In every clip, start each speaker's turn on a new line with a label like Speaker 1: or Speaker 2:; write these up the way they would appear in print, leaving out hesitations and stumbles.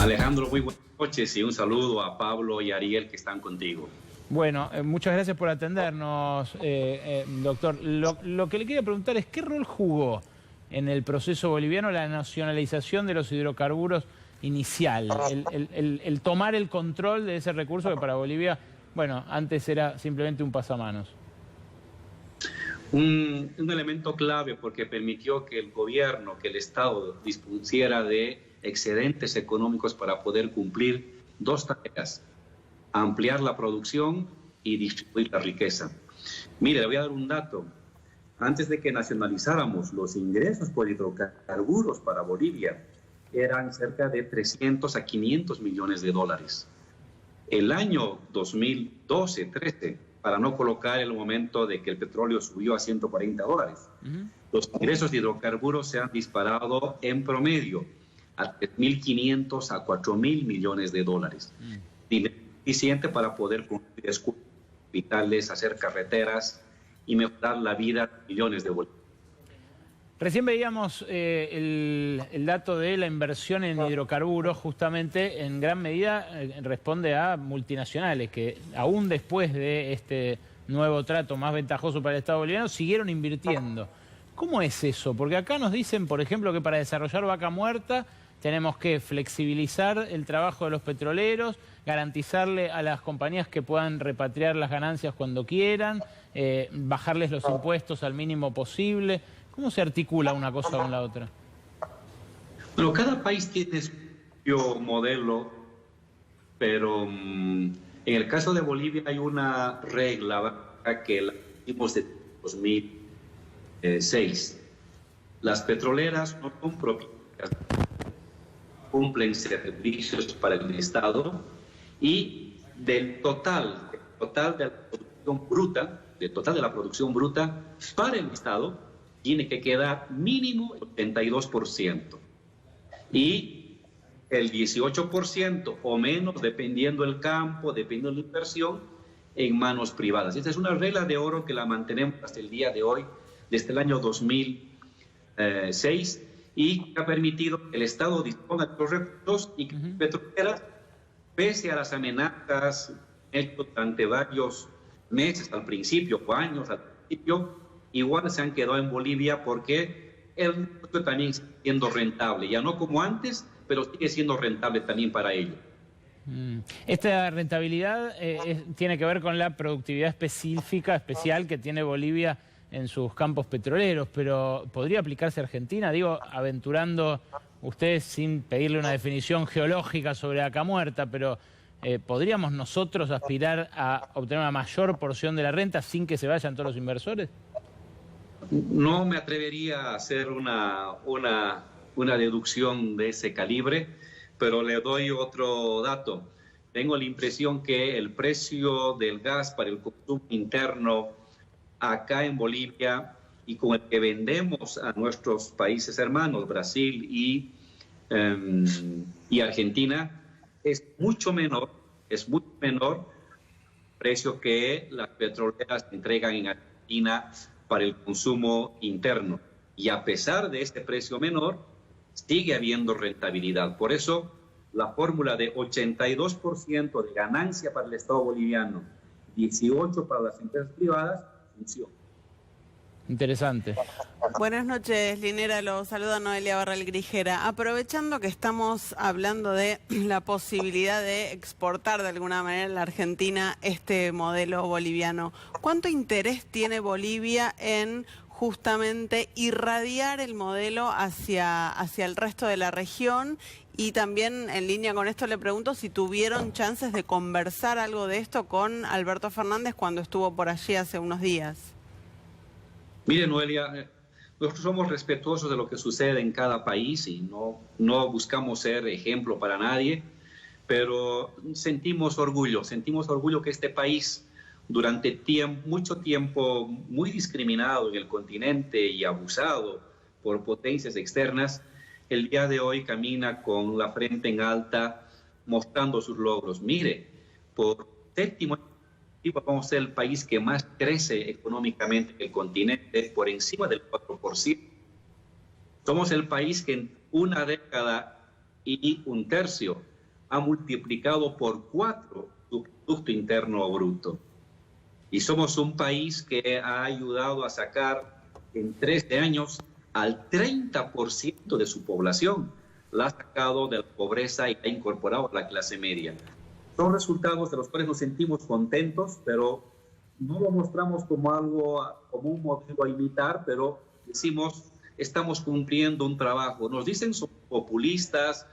Speaker 1: Alejandro, muy buenas noches y un saludo a Pablo y Ariel que están contigo.
Speaker 2: Bueno, muchas gracias por atendernos, doctor. Lo que le quería preguntar es, ¿qué rol jugó en el proceso boliviano la nacionalización de los hidrocarburos inicial? El tomar el control de ese recurso que para Bolivia, bueno, antes era simplemente un pasamanos.
Speaker 1: Un elemento clave porque permitió que el gobierno, que el Estado dispusiera de excedentes económicos para poder cumplir dos tareas: ampliar la producción y distribuir la riqueza. Mire, le voy a dar un dato. Antes de que nacionalizáramos, los ingresos por hidrocarburos para Bolivia eran cerca de 300 a 500 millones de dólares. El año 2012-13, para no colocar el momento de que el petróleo subió a 140 dólares, los ingresos de hidrocarburos se han disparado en promedio a 3.500 a 4.000 millones de dólares. Dinero suficiente para poder construir escuelas, hospitales, hacer carreteras y mejorar la vida de millones de bolivianos.
Speaker 2: Recién veíamos el dato de la inversión en hidrocarburos, justamente en gran medida responde a multinacionales que aún después de este nuevo trato más ventajoso para el Estado boliviano siguieron invirtiendo. ¿Cómo es eso? Porque acá nos dicen, por ejemplo, que para desarrollar Vaca Muerta tenemos que flexibilizar el trabajo de los petroleros, garantizarle a las compañías que puedan repatriar las ganancias cuando quieran, bajarles los impuestos al mínimo posible. ¿Cómo se articula una cosa con la otra?
Speaker 1: Bueno, cada país tiene su propio modelo, pero en el caso de Bolivia hay una regla que la hicimos de 2006. Las petroleras no son propietarias, cumplen servicios para el Estado y del total de la producción bruta, para el Estado tiene que quedar mínimo el 82% y el 18% o menos, dependiendo del campo, dependiendo de la inversión, en manos privadas. Esta es una regla de oro que la mantenemos hasta el día de hoy, desde el año 2006, y que ha permitido que el Estado disponga de los recursos y que petroleras, pese a las amenazas durante varios meses al principio, o años al principio, igual se han quedado en Bolivia porque el negocio también sigue siendo rentable, ya no como antes, pero sigue siendo rentable también para ellos.
Speaker 2: Esta rentabilidad tiene que ver con la productividad especial que tiene Bolivia en sus campos petroleros, pero ¿podría aplicarse a Argentina? Digo, aventurando ustedes sin pedirle una definición geológica sobre Vaca Muerta, pero ¿podríamos nosotros aspirar a obtener una mayor porción de la renta sin que se vayan todos los inversores?
Speaker 1: No me atrevería a hacer una deducción de ese calibre, pero le doy otro dato. Tengo la impresión que el precio del gas para el consumo interno acá en Bolivia y con el que vendemos a nuestros países hermanos, Brasil y Argentina, es mucho menor precio que las petroleras entregan en Argentina para el consumo interno. Y a pesar de este precio menor, sigue habiendo rentabilidad. Por eso, la fórmula de 82% de ganancia para el Estado boliviano, 18% para las empresas privadas, funciona.
Speaker 2: Interesante.
Speaker 3: Buenas noches, Linera, lo saluda Noelia Barral Grijera. Aprovechando que estamos hablando de la posibilidad de exportar de alguna manera a la Argentina este modelo boliviano, ¿cuánto interés tiene Bolivia en justamente irradiar el modelo hacia el resto de la región? Y también en línea con esto le pregunto si tuvieron chances de conversar algo de esto con Alberto Fernández cuando estuvo por allí hace unos días.
Speaker 1: Mire, Noelia, nosotros somos respetuosos de lo que sucede en cada país y no buscamos ser ejemplo para nadie, pero sentimos orgullo que este país, durante mucho tiempo muy discriminado en el continente y abusado por potencias externas, el día de hoy camina con la frente en alta, mostrando sus logros. Mire, por séptimo año vamos a ser el país que más crece económicamente en el continente, por encima del 4%. Somos el país que en una década y un tercio ha multiplicado por 4 su Producto Interno Bruto. Y somos un país que ha ayudado a sacar en 13 años al 30% de su población. La ha sacado de la pobreza y la ha incorporado a la clase media. Son resultados de los cuales nos sentimos contentos, pero no lo mostramos como como un modelo a imitar, pero decimos, estamos cumpliendo un trabajo. Nos dicen somos populistas,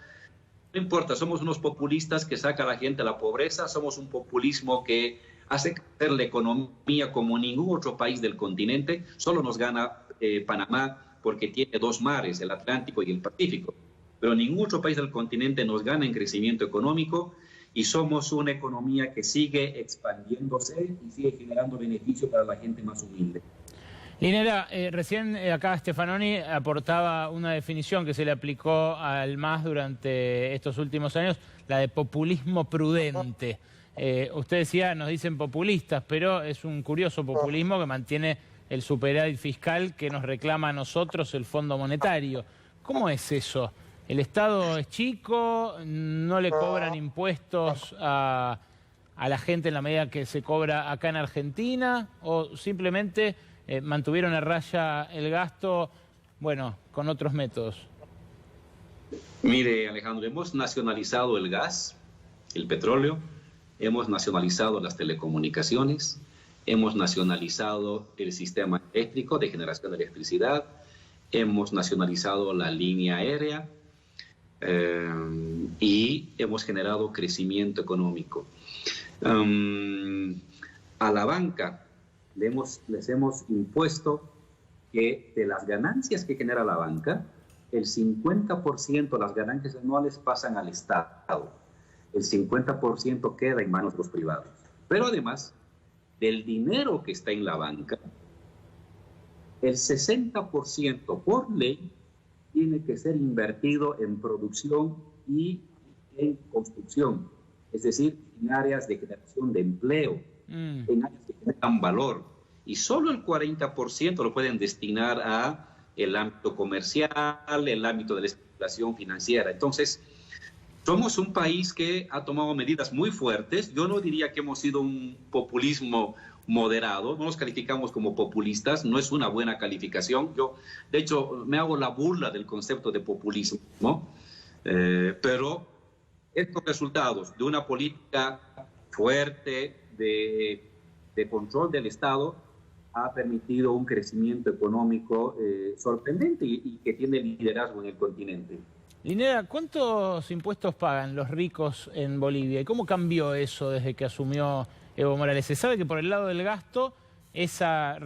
Speaker 1: no importa, somos unos populistas que saca a la gente de la pobreza, somos un populismo que hace crecer la economía como ningún otro país del continente. Solo nos gana Panamá porque tiene 2 mares, el Atlántico y el Pacífico, pero ningún otro país del continente nos gana en crecimiento económico, y somos una economía que sigue expandiéndose y sigue generando beneficio para la gente más humilde.
Speaker 2: Linera, recién acá Stefanoni aportaba una definición que se le aplicó al MAS durante estos últimos años, la de populismo prudente. Usted decía, nos dicen populistas, pero es un curioso populismo que mantiene el superávit fiscal que nos reclama a nosotros el Fondo Monetario. ¿Cómo es eso? ¿El Estado es chico? ¿No le cobran impuestos a la gente en la medida que se cobra acá en Argentina? ¿O simplemente mantuvieron a raya el gasto, bueno, con otros métodos?
Speaker 1: Mire, Alejandro, hemos nacionalizado el gas, el petróleo, hemos nacionalizado las telecomunicaciones, hemos nacionalizado el sistema eléctrico de generación de electricidad, hemos nacionalizado la línea aérea, y hemos generado crecimiento económico. A la banca les hemos impuesto que de las ganancias que genera la banca, el 50% de las ganancias anuales pasan al Estado, el 50% queda en manos de los privados. Pero además, del dinero que está en la banca, el 60% por ley tiene que ser invertido en producción y en construcción, es decir, en áreas de generación de empleo, en áreas que generan valor. Y solo el 40% lo pueden destinar a el ámbito comercial, el ámbito de la especulación financiera. Entonces, somos un país que ha tomado medidas muy fuertes. Yo no diría que hemos sido un populismo moderado, no nos calificamos como populistas, no es una buena calificación. Yo, de hecho, me hago la burla del concepto de populismo, ¿no? Pero estos resultados de una política fuerte de control del Estado ha permitido un crecimiento económico sorprendente y que tiene liderazgo en el continente.
Speaker 2: Linera, ¿cuántos impuestos pagan los ricos en Bolivia? ¿Y cómo cambió eso desde que asumió Evo Morales? Se sabe que por el lado del gasto, esa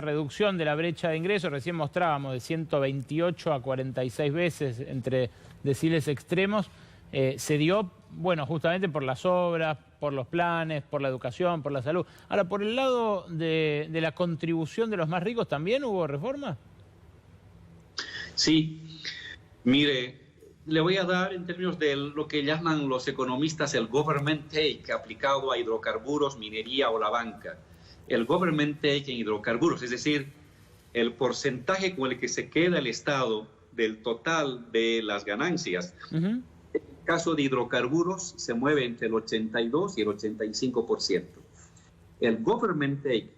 Speaker 2: reducción de la brecha de ingresos, recién mostrábamos, de 128 a 46 veces entre deciles extremos, se dio, bueno, justamente por las obras, por los planes, por la educación, por la salud. Ahora, por el lado de la contribución de los más ricos, ¿también hubo reforma?
Speaker 1: Sí, mire, le voy a dar en términos de lo que llaman los economistas el government take aplicado a hidrocarburos, minería o la banca. El government take en hidrocarburos, es decir, el porcentaje con el que se queda el Estado del total de las ganancias. En el caso de hidrocarburos se mueve entre el 82 y el 85%. El government take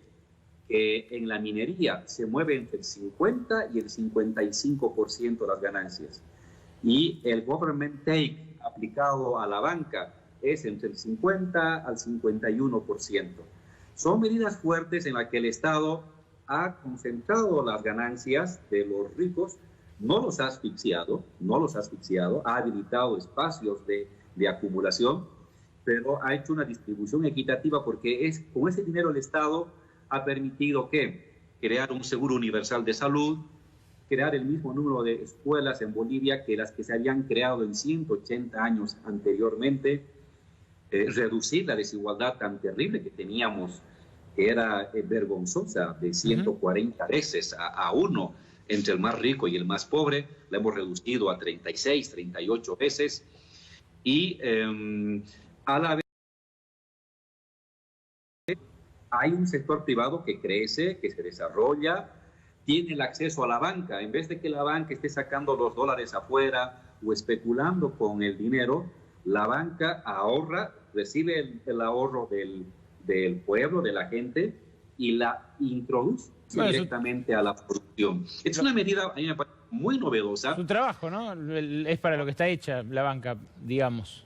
Speaker 1: en la minería se mueve entre el 50 y el 55% de las ganancias. Y el government take aplicado a la banca es entre el 50 al 51%. Son medidas fuertes en las que el Estado ha concentrado las ganancias de los ricos, no los ha asfixiado, ha habilitado espacios de acumulación, pero ha hecho una distribución equitativa porque con ese dinero el Estado ha permitido crear un seguro universal de salud, crear el mismo número de escuelas en Bolivia que las que se habían creado en 180 años anteriormente, reducir la desigualdad tan terrible que teníamos, que era vergonzosa, de 140 veces a 1 entre el más rico y el más pobre, la hemos reducido a 36, 38 veces, y a la vez hay un sector privado que crece, que se desarrolla, tiene el acceso a la banca. En vez de que la banca esté sacando los dólares afuera o especulando con el dinero, La banca ahorra, recibe el ahorro del pueblo, de la gente, y la introduce directamente a la producción. Es una medida, a mí me parece muy novedosa.
Speaker 2: Su trabajo, ¿no? Es para lo que está hecha la banca, digamos.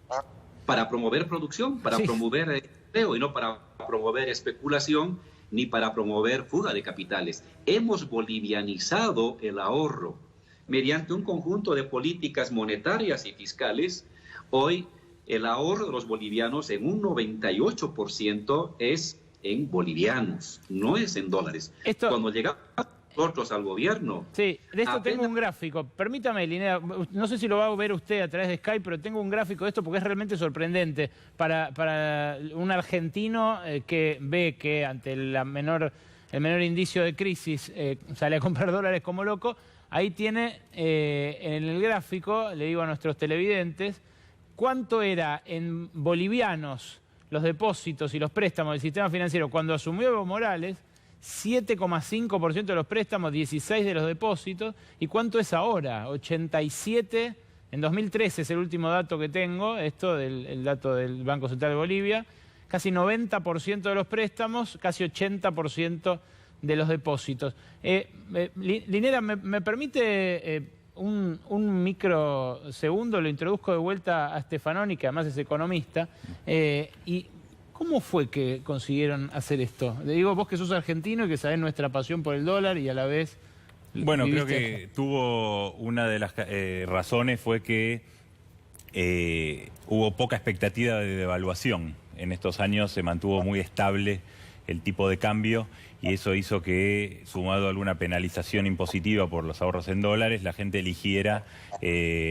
Speaker 1: Para promover producción, para promover empleo, y no para promover especulación ni para promover fuga de capitales. Hemos bolivianizado el ahorro mediante un conjunto de políticas monetarias y fiscales. Hoy el ahorro de los bolivianos en un 98% es en bolivianos, no es en dólares. Cuando llegamos nosotros al gobierno...
Speaker 2: Sí, de esto tengo un gráfico. Permítame, Linnea, no sé si lo va a ver usted a través de Skype, pero tengo un gráfico de esto porque es realmente sorprendente. Para un argentino que ve que ante el menor indicio de crisis sale a comprar dólares como loco, ahí tiene en el gráfico, le digo a nuestros televidentes, cuánto era en bolivianos los depósitos y los préstamos del sistema financiero cuando asumió Evo Morales. 7,5% de los préstamos, 16% de los depósitos. ¿Y cuánto es ahora? 87%. En 2013 es el último dato que tengo, el dato del Banco Central de Bolivia. Casi 90% de los préstamos, casi 80% de los depósitos. Linnea, ¿me permite un microsegundo? Lo introduzco de vuelta a Stefanoni, que además es economista. ¿Cómo fue que consiguieron hacer esto? Le digo, vos que sos argentino y que sabés nuestra pasión por el dólar y a la vez...
Speaker 4: Bueno, creo que tuvo una de las razones fue que hubo poca expectativa de devaluación. En estos años se mantuvo muy estable el tipo de cambio y eso hizo que, sumado a alguna penalización impositiva por los ahorros en dólares, la gente eligiera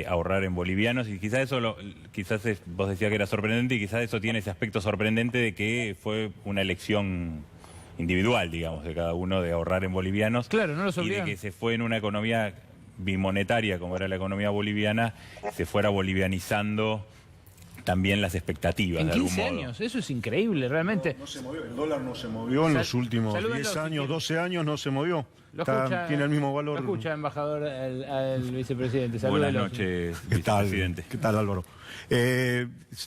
Speaker 4: ahorrar en bolivianos, y quizás eso, vos decías que era sorprendente, y quizás eso tiene ese aspecto sorprendente de que fue una elección individual, digamos, de cada uno de ahorrar en bolivianos.
Speaker 2: Claro, no los obligan.
Speaker 4: Y de que se fue en una economía bimonetaria, como era la economía boliviana, se fuera bolivianizando también las expectativas,
Speaker 2: en
Speaker 4: de
Speaker 2: 15
Speaker 4: algún modo.
Speaker 2: años, eso es increíble, realmente.
Speaker 5: No se movió, el dólar no se movió en los últimos 10 años, 12 años, no se movió. Tiene el mismo valor.
Speaker 2: Lo escucha, embajador, al vicepresidente.
Speaker 4: Buenas noches, vicepresidente.
Speaker 5: ¿Qué tal, Álvaro?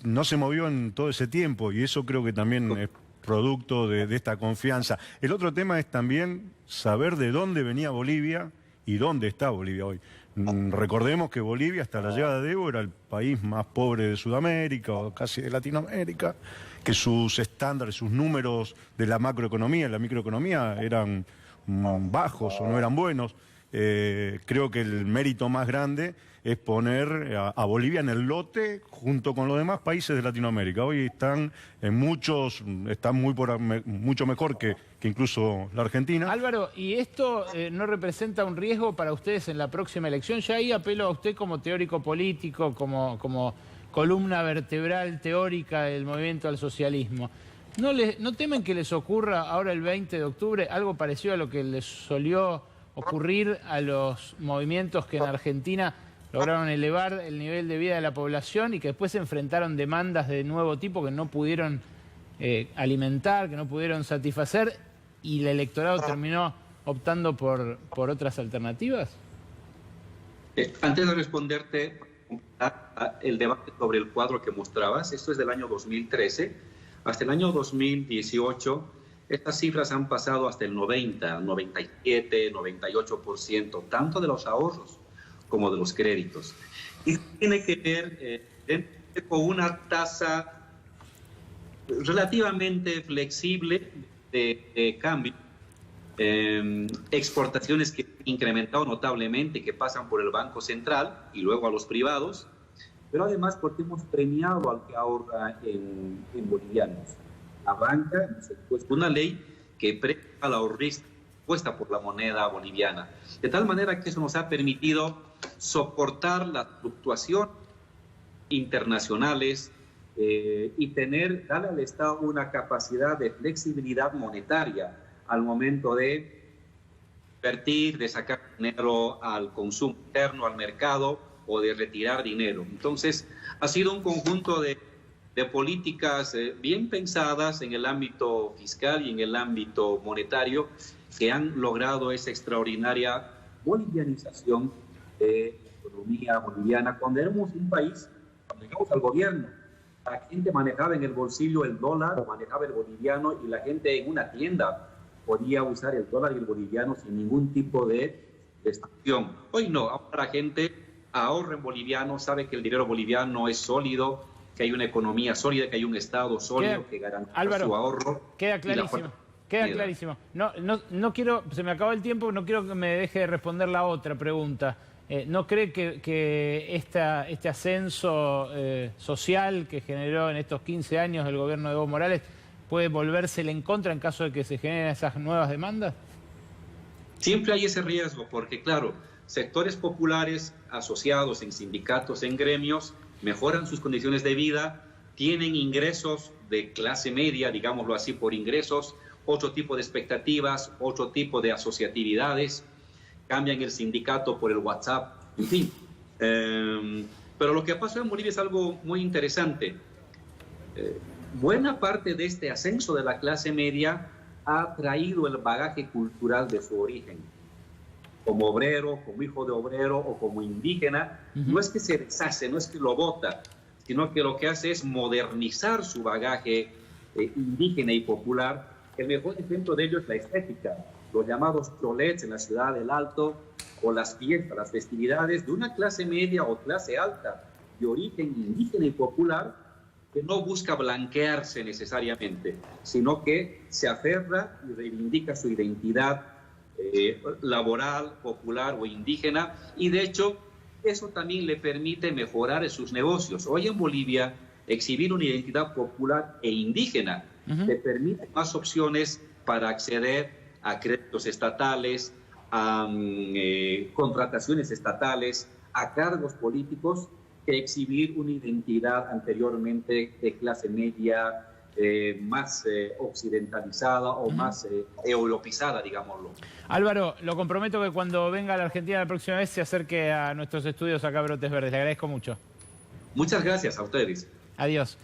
Speaker 5: No se movió en todo ese tiempo y eso creo que también es producto de esta confianza. El otro tema es también saber de dónde venía Bolivia y dónde está Bolivia hoy. Recordemos que Bolivia, hasta la llegada de Evo, era el país más pobre de Sudamérica o casi de Latinoamérica, que sus estándares, sus números de la macroeconomía y la microeconomía eran bajos o no eran buenos. Creo que el mérito más grande es poner a Bolivia en el lote junto con los demás países de Latinoamérica. Hoy están mucho mejor que incluso la Argentina.
Speaker 2: Álvaro, ¿y esto no representa un riesgo para ustedes en la próxima elección? Ya ahí apelo a usted como teórico político, como columna vertebral teórica del movimiento al socialismo. ¿No temen que les ocurra ahora el 20 de octubre algo parecido a lo que les solió ocurrir a los movimientos que en Argentina lograron elevar el nivel de vida de la población y que después se enfrentaron demandas de nuevo tipo que no pudieron alimentar, que no pudieron satisfacer, y el electorado terminó optando por otras alternativas?
Speaker 1: Antes de responderte el debate sobre el cuadro que mostrabas, esto es del año 2013, hasta el año 2018, estas cifras han pasado hasta el 90, 97, 98%, tanto de los ahorros como de los créditos. Y tiene que ver con una tasa relativamente flexible de cambio, exportaciones que han incrementado notablemente, que pasan por el Banco Central y luego a los privados, pero además porque hemos premiado al que ahorra en bolivianos. La banca nos ha puesto una ley que premia al ahorrista puesta por la moneda boliviana, de tal manera que eso nos ha permitido soportar las fluctuaciones internacionales y darle al Estado una capacidad de flexibilidad monetaria al momento de invertir, de sacar dinero al consumo interno, al mercado, o de retirar dinero. Entonces, ha sido un conjunto de políticas bien pensadas en el ámbito fiscal y en el ámbito monetario que han logrado esa extraordinaria bolivianización de la economía boliviana, cuando éramos un país cuando llegamos al gobierno, la gente manejaba en el bolsillo el dólar, manejaba el boliviano y la gente en una tienda podía usar el dólar y el boliviano sin ningún tipo de restricción. Hoy no, ahora la gente ahorra en boliviano, sabe que el dinero boliviano es sólido, que hay una economía sólida, que hay un Estado sólido que garantiza
Speaker 2: Álvaro,
Speaker 1: su ahorro.
Speaker 2: Queda clarísimo. Queda clarísimo. No quiero, se me acaba el tiempo, no quiero que me deje de responder la otra pregunta. ¿No cree que este ascenso social que generó en estos 15 años el gobierno de Evo Morales puede volvérsele en contra en caso de que se generen esas nuevas demandas?
Speaker 1: Siempre hay ese riesgo, porque claro, sectores populares asociados en sindicatos, en gremios, mejoran sus condiciones de vida, tienen ingresos de clase media, digámoslo así, por ingresos, otro tipo de expectativas, otro tipo de asociatividades, cambian el sindicato por el WhatsApp, en fin. Pero lo que pasó en Bolivia es algo muy interesante. Buena parte de este ascenso de la clase media ha traído el bagaje cultural de su origen. Como obrero, como hijo de obrero o como indígena, no es que se deshace, no es que lo bota, sino que lo que hace es modernizar su bagaje indígena y popular. El mejor ejemplo de ello es la estética, los llamados cholets en la ciudad del Alto, o las fiestas, las festividades de una clase media o clase alta de origen indígena y popular, que no busca blanquearse necesariamente, sino que se aferra y reivindica su identidad laboral, popular o indígena, y de hecho eso también le permite mejorar sus negocios. Hoy en Bolivia, exhibir una identidad popular e indígena le permite más opciones para acceder a créditos estatales, a contrataciones estatales, a cargos políticos, que exhibir una identidad anteriormente de clase media, más occidentalizada o más europeizada, digámoslo.
Speaker 2: Álvaro, lo comprometo que cuando venga a la Argentina la próxima vez se acerque a nuestros estudios acá Brotes Verdes. Le agradezco mucho.
Speaker 1: Muchas gracias a ustedes.
Speaker 2: Adiós.